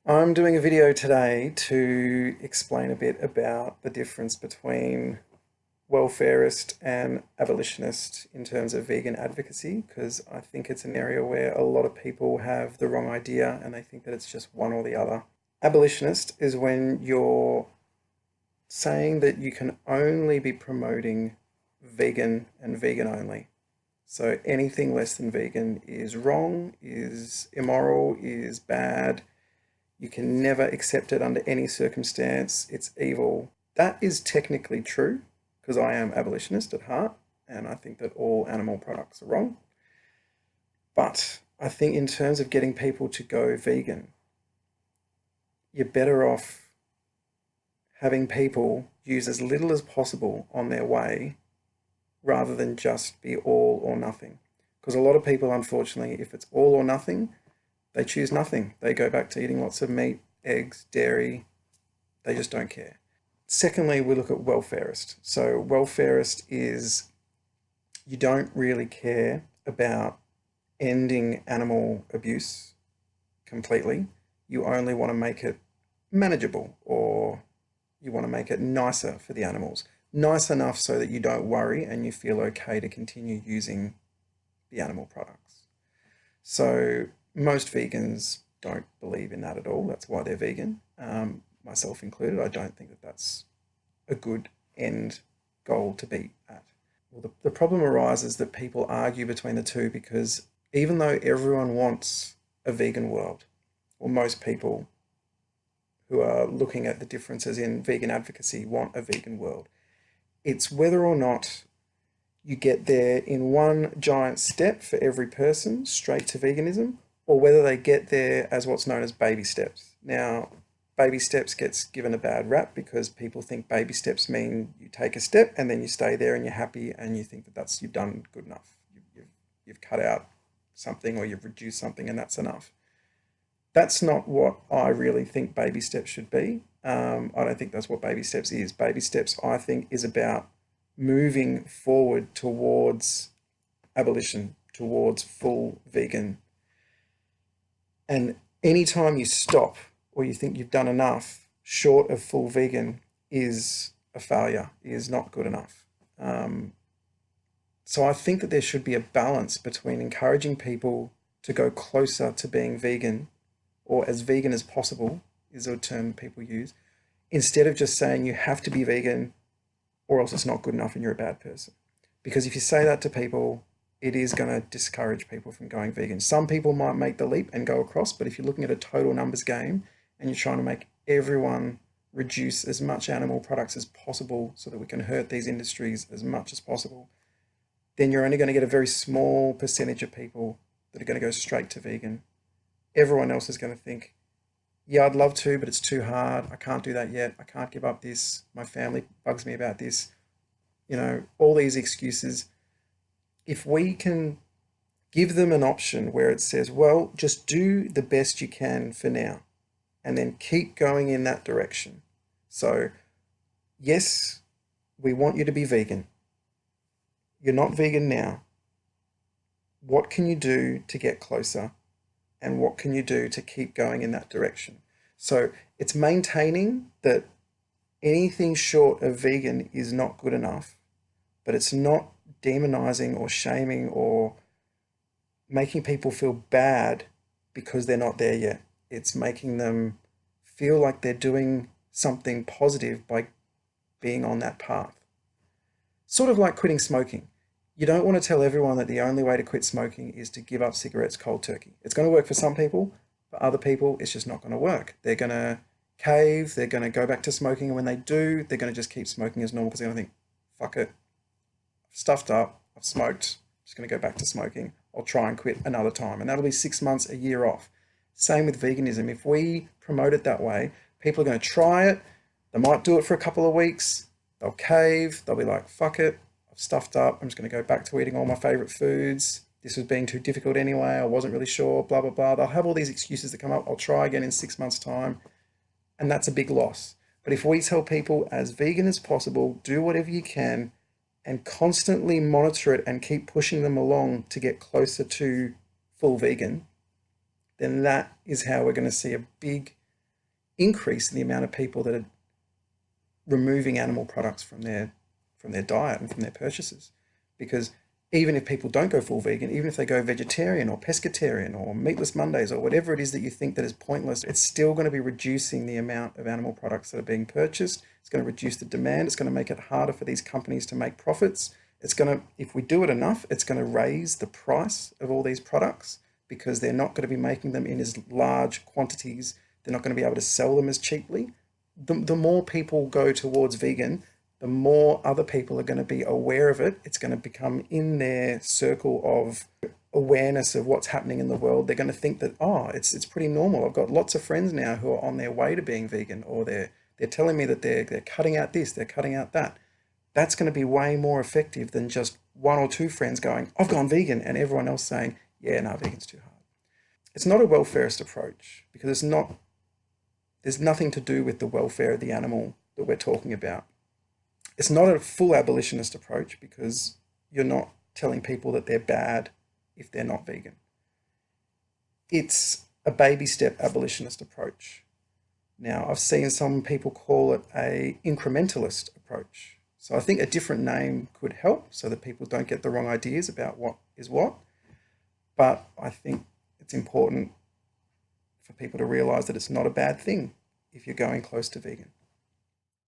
I'm doing a video today to explain a bit about the difference between welfarist and abolitionist in terms of vegan advocacy, because I think it's an area where a lot of people have the wrong idea and they think that it's just one or the other. Abolitionist is when you're saying that you can only be promoting vegan and vegan only. So anything less than vegan is wrong, is immoral, is bad. You can never accept it under any circumstance. It's evil. That is technically true because I am abolitionist at heart and I think that all animal products are wrong. But I think in terms of getting people to go vegan, you're better off having people use as little as possible on their way rather than just be all or nothing. Because a lot of people, unfortunately, if it's all or nothing, they choose nothing. They go back to eating lots of meat, eggs, dairy. They just don't care. Secondly, we look at welfarist. So welfarist is you don't really care about ending animal abuse completely. You only want to make it manageable, or you want to make it nicer for the animals. Nice enough so that you don't worry and you feel okay to continue using the animal products. So most vegans don't believe in that at all. That's why they're vegan, myself included. I don't think that that's a good end goal to be at. Well, the problem arises that people argue between the two because even though everyone wants a vegan world, or most people who are looking at the differences in vegan advocacy want a vegan world, it's whether or not you get there in one giant step for every person straight to veganism, or whether they get there as what's known as baby steps. Now, baby steps gets given a bad rap because people think baby steps mean you take a step and then you stay there and you're happy and you think that you've done good enough. You've cut out something or you've reduced something and that's enough. That's not what I really think baby steps should be. I don't think that's what baby steps is. Baby steps, I think, is about moving forward towards abolition, towards full vegan. And anytime you stop or you think you've done enough short of full vegan is a failure, is not good enough. So I think that there should be a balance between encouraging people to go closer to being vegan, or as vegan as possible is a term people use, instead of just saying you have to be vegan or else it's not good enough and you're a bad person. Because if you say that to people, it is going to discourage people from going vegan. Some people might make the leap and go across, but if you're looking at a total numbers game and you're trying to make everyone reduce as much animal products as possible so that we can hurt these industries as much as possible, then you're only going to get a very small percentage of people that are going to go straight to vegan. Everyone else is going to think, yeah, I'd love to, but it's too hard. I can't do that yet. I can't give up this. My family bugs me about this. All these excuses. If we can give them an option where it says, well, just do the best you can for now and then keep going in that direction. So, yes, we want you to be vegan. You're not vegan now. What can you do to get closer? And what can you do to keep going in that direction? So it's maintaining that anything short of vegan is not good enough, but it's not demonizing or shaming or making people feel bad because they're not there yet. It's making them feel like they're doing something positive by being on that path. Sort of like quitting smoking. You don't want to tell everyone that the only way to quit smoking is to give up cigarettes cold turkey. It's going to work for some people, for other people, it's just not going to work. They're going to cave, they're going to go back to smoking, and when they do, they're going to just keep smoking as normal because they're going to think, fuck it, I've stuffed up, I've smoked, I'm just going to go back to smoking. I'll try and quit another time. And that'll be 6 months, a year off. Same with veganism. If we promote it that way, people are going to try it, they might do it for a couple of weeks, they'll cave, they'll be like, fuck it, I've stuffed up, I'm just going to go back to eating all my favorite foods. This was being too difficult anyway, I wasn't really sure, blah, blah, blah. They'll have all these excuses that come up. I'll try again in 6 months' time. And that's a big loss. But if we tell people as vegan as possible, do whatever you can and constantly monitor it and keep pushing them along to get closer to full vegan, then that is how we're going to see a big increase in the amount of people that are removing animal products from their diet and from their purchases. Because even if people don't go full vegan, even if they go vegetarian or pescatarian or meatless Mondays or whatever it is that you think that is pointless, it's still going to be reducing the amount of animal products that are being purchased. It's going to reduce the demand. It's going to make it harder for these companies to make profits. It's going to, if we do it enough, it's going to raise the price of all these products because they're not going to be making them in as large quantities. They're not going to be able to sell them as cheaply. The more people go towards vegan, the more other people are going to be aware of it. It's going to become in their circle of awareness of what's happening in the world. They're going to think that, oh, it's pretty normal. I've got lots of friends now who are on their way to being vegan, or they're telling me that they're cutting out this, they're cutting out that. That's going to be way more effective than just one or two friends going, I've gone vegan, and everyone else saying, yeah, no, vegan's too hard. It's not a welfarist approach because there's nothing to do with the welfare of the animal that we're talking about. It's not a full abolitionist approach because you're not telling people that they're bad if they're not vegan. It's a baby step abolitionist approach. Now, I've seen some people call it a incrementalist approach. So I think a different name could help so that people don't get the wrong ideas about what is what. But I think it's important for people to realize that it's not a bad thing if you're going close to vegan.